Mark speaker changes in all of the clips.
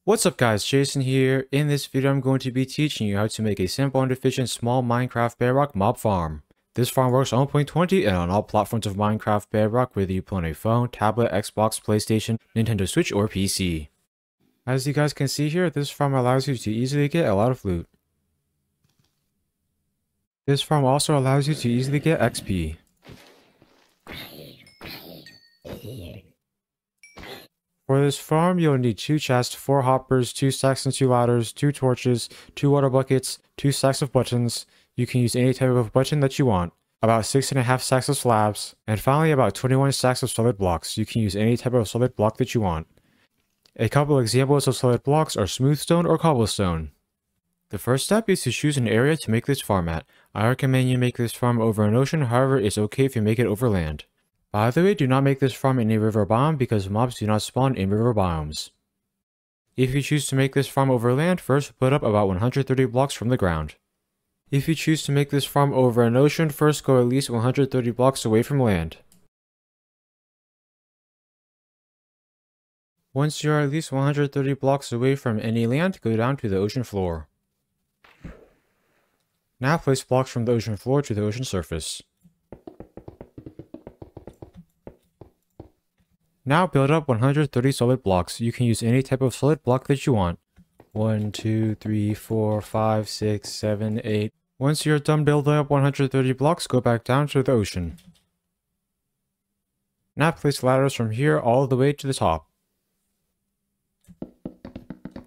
Speaker 1: What's up guys, Jason here. In this video I'm going to be teaching you how to make a simple and efficient small Minecraft Bedrock mob farm. This farm works on 1.20 and on all platforms of Minecraft Bedrock, whether you play on a phone, tablet, Xbox, PlayStation, Nintendo Switch, or PC. As you guys can see here, this farm allows you to easily get a lot of loot. This farm also allows you to easily get XP. For this farm, you'll need 2 chests, 4 hoppers, 2 stacks and 2 ladders, 2 torches, 2 water buckets, 2 stacks of buttons. You can use any type of button that you want. About 6.5 stacks of slabs, and finally about 21 stacks of solid blocks. You can use any type of solid block that you want. A couple examples of solid blocks are smooth stone or cobblestone. The first step is to choose an area to make this farm at. I recommend you make this farm over an ocean, however it's okay if you make it over land. By the way, do not make this farm in a river biome because mobs do not spawn in river biomes. If you choose to make this farm over land, first put up about 130 blocks from the ground. If you choose to make this farm over an ocean, first go at least 130 blocks away from land. Once you are at least 130 blocks away from any land, go down to the ocean floor. Now place blocks from the ocean floor to the ocean surface. Now build up 130 solid blocks. You can use any type of solid block that you want. 1, 2, 3, 4, 5, 6, 7, 8. Once you're done building up 130 blocks, go back down to the ocean. Now place ladders from here all the way to the top.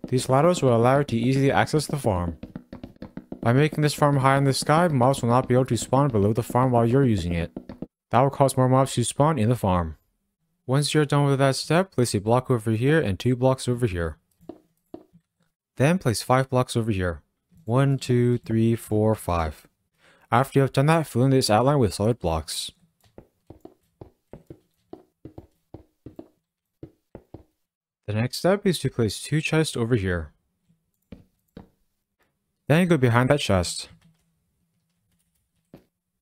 Speaker 1: These ladders will allow you to easily access the farm. By making this farm high in the sky, mobs will not be able to spawn below the farm while you're using it. That will cause more mobs to spawn in the farm. Once you're done with that step, place a block over here and 2 blocks over here. Then place 5 blocks over here. 1, 2, 3, 4, 5. After you have done that, fill in this outline with solid blocks. The next step is to place 2 chests over here. Then go behind that chest.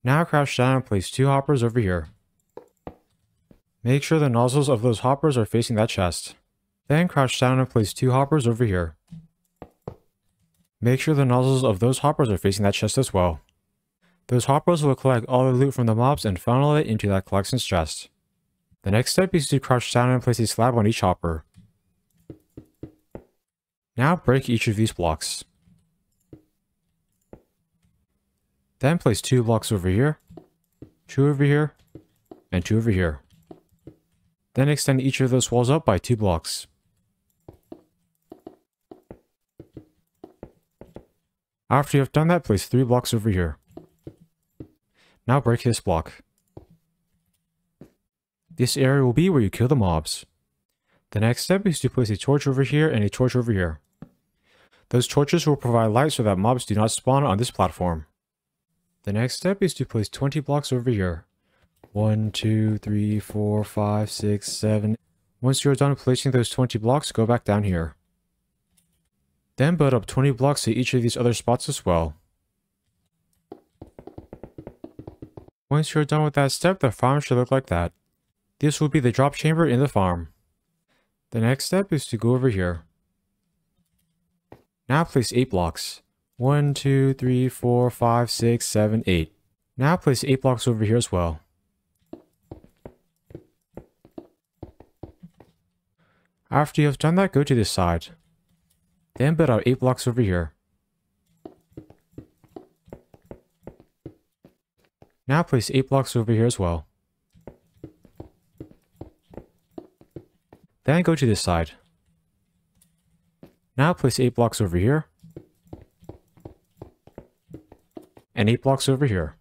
Speaker 1: Now crouch down and place 2 hoppers over here. Make sure the nozzles of those hoppers are facing that chest. Then crouch down and place 2 hoppers over here. Make sure the nozzles of those hoppers are facing that chest as well. Those hoppers will collect all the loot from the mobs and funnel it into that collections chest. The next step is to crouch down and place a slab on each hopper. Now break each of these blocks. Then place 2 blocks over here, 2 over here, and 2 over here. Then extend each of those walls up by 2 blocks. After you have done that, place 3 blocks over here. Now break this block. This area will be where you kill the mobs. The next step is to place a torch over here and a torch over here. Those torches will provide light so that mobs do not spawn on this platform. The next step is to place 20 blocks over here. 1, 2, 3, 4, 5, 6, 7. Once you're done placing those 20 blocks, go back down here. Then build up 20 blocks to each of these other spots as well. Once you're done with that step, the farm should look like that. This will be the drop chamber in the farm. The next step is to go over here. Now place 8 blocks. 1, 2, 3, 4, 5, 6, 7, 8. Now place 8 blocks over here as well. After you have done that, go to this side. Then build out 8 blocks over here. Now place 8 blocks over here as well. Then go to this side. Now place 8 blocks over here. And 8 blocks over here.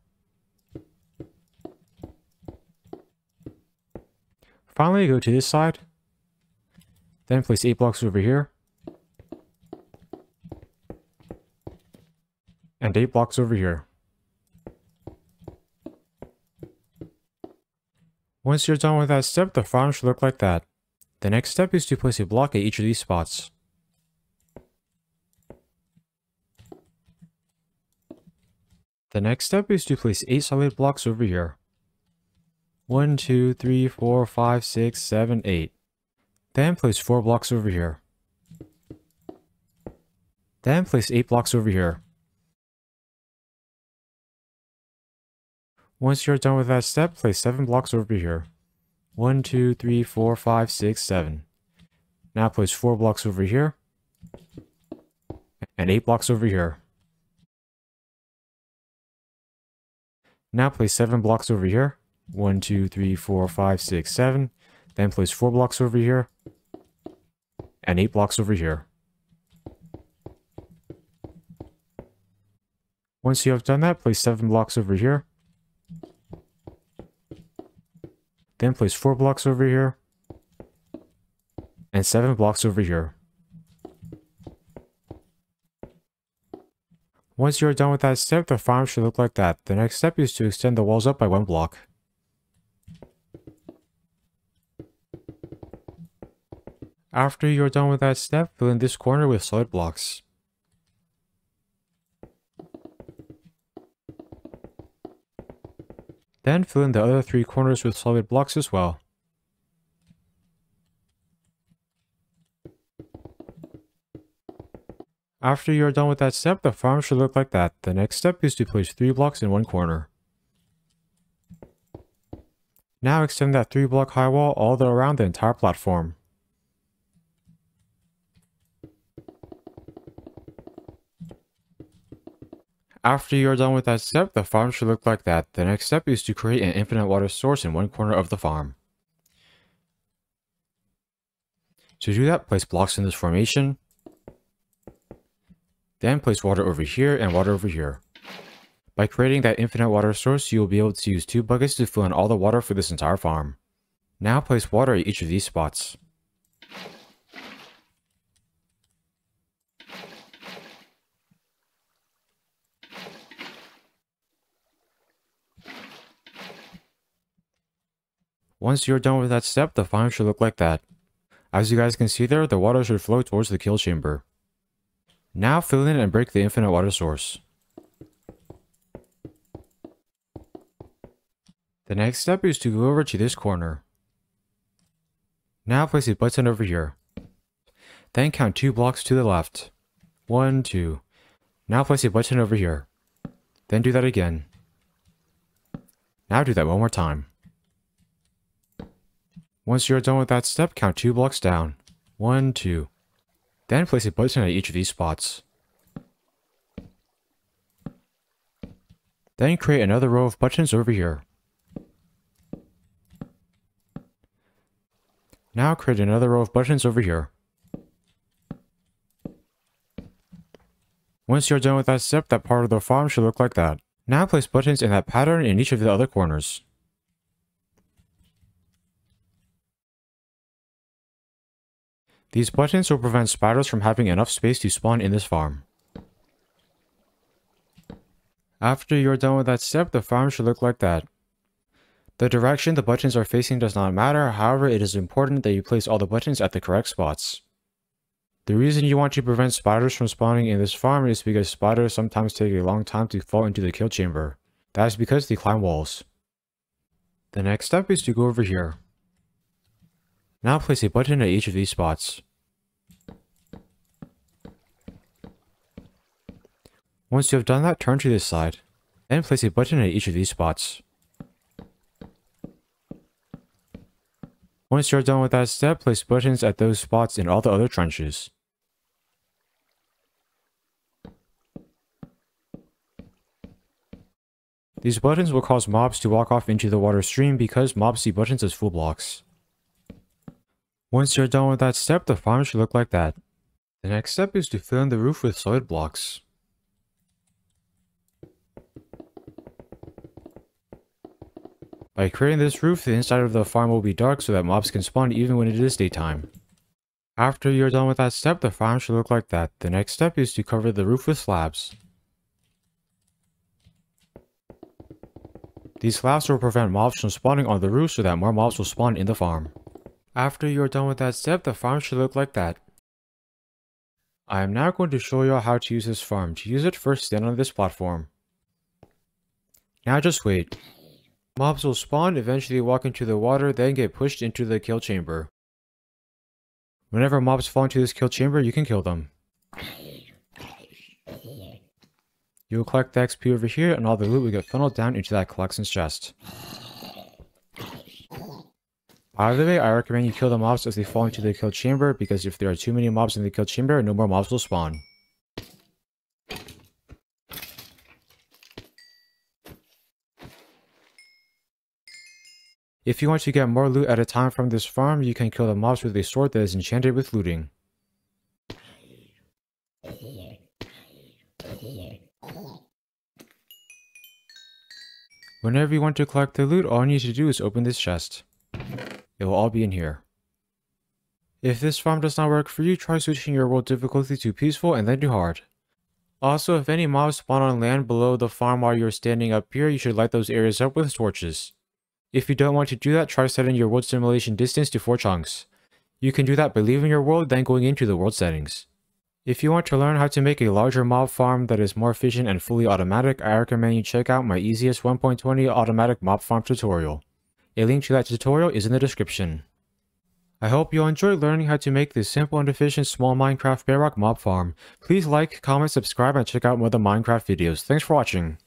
Speaker 1: Finally, go to this side. Then place 8 blocks over here. And 8 blocks over here. Once you're done with that step, the farm should look like that. The next step is to place a block at each of these spots. The next step is to place 8 solid blocks over here. 1, 2, 3, 4, 5, 6, 7, 8. Then place 4 blocks over here. Then place 8 blocks over here. Once you're done with that step, place 7 blocks over here. 1, 2, 3, 4, 5, 6, 7. Now place 4 blocks over here. And 8 blocks over here. Now place 7 blocks over here. 1, 2, 3, 4, 5, 6, 7. Then place 4 blocks over here. And 8 blocks over here. Once you have done that, place 7 blocks over here. Then place 4 blocks over here. And 7 blocks over here. Once you are done with that step, the farm should look like that. The next step is to extend the walls up by 1 block. After you are done with that step, fill in this corner with solid blocks. Then fill in the other 3 corners with solid blocks as well. After you are done with that step, the farm should look like that. The next step is to place 3 blocks in 1 corner. Now extend that 3 block high wall all the way around the entire platform. After you are done with that step, the farm should look like that. The next step is to create an infinite water source in 1 corner of the farm. To do that, place blocks in this formation. Then place water over here and water over here. By creating that infinite water source, you will be able to use 2 buckets to fill in all the water for this entire farm. Now place water at each of these spots. Once you're done with that step, the farm should look like that. As you guys can see there, the water should flow towards the kill chamber. Now fill in and break the infinite water source. The next step is to go over to this corner. Now place a button over here. Then count 2 blocks to the left. 1, 2. Now place a button over here. Then do that again. Now do that one more time. Once you're done with that step, count 2 blocks down. 1, 2. Then place a button at each of these spots. Then create another row of buttons over here. Now create another row of buttons over here. Once you're done with that step, that part of the farm should look like that. Now place buttons in that pattern in each of the other corners. These buttons will prevent spiders from having enough space to spawn in this farm. After you're done with that step, the farm should look like that. The direction the buttons are facing does not matter, however it is important that you place all the buttons at the correct spots. The reason you want to prevent spiders from spawning in this farm is because spiders sometimes take a long time to fall into the kill chamber. That is because they climb walls. The next step is to go over here. Now place a button at each of these spots. Once you have done that, turn to this side. Then place a button at each of these spots. Once you're done with that step, place buttons at those spots in all the other trenches. These buttons will cause mobs to walk off into the water stream because mobs see buttons as full blocks. Once you're done with that step, the farm should look like that. The next step is to fill in the roof with solid blocks. By creating this roof, the inside of the farm will be dark so that mobs can spawn even when it is daytime. After you're done with that step, the farm should look like that. The next step is to cover the roof with slabs. These slabs will prevent mobs from spawning on the roof so that more mobs will spawn in the farm. After you're done with that step, the farm should look like that. I am now going to show you how to use this farm. To use it, first stand on this platform. Now just wait. Mobs will spawn, eventually walk into the water, then get pushed into the kill chamber. Whenever mobs fall into this kill chamber, you can kill them. You will collect the XP over here, and all the loot will get funneled down into that collections chest. By the way, I recommend you kill the mobs as they fall into the kill chamber, because if there are too many mobs in the kill chamber, no more mobs will spawn. If you want to get more loot at a time from this farm, you can kill the mobs with a sword that is enchanted with looting. Whenever you want to collect the loot, all you need to do is open this chest. It will all be in here. If this farm does not work for you, try switching your world difficulty to peaceful and then to hard. Also, if any mobs spawn on land below the farm while you're standing up here, you should light those areas up with torches. If you don't want to do that, try setting your world simulation distance to 4 chunks. You can do that by leaving your world, then going into the world settings. If you want to learn how to make a larger mob farm that is more efficient and fully automatic, I recommend you check out my easiest 1.20 automatic mob farm tutorial. A link to that tutorial is in the description. I hope you enjoyed learning how to make this simple and efficient small Minecraft Bedrock mob farm. Please like, comment, subscribe, and check out more of the Minecraft videos. Thanks for watching.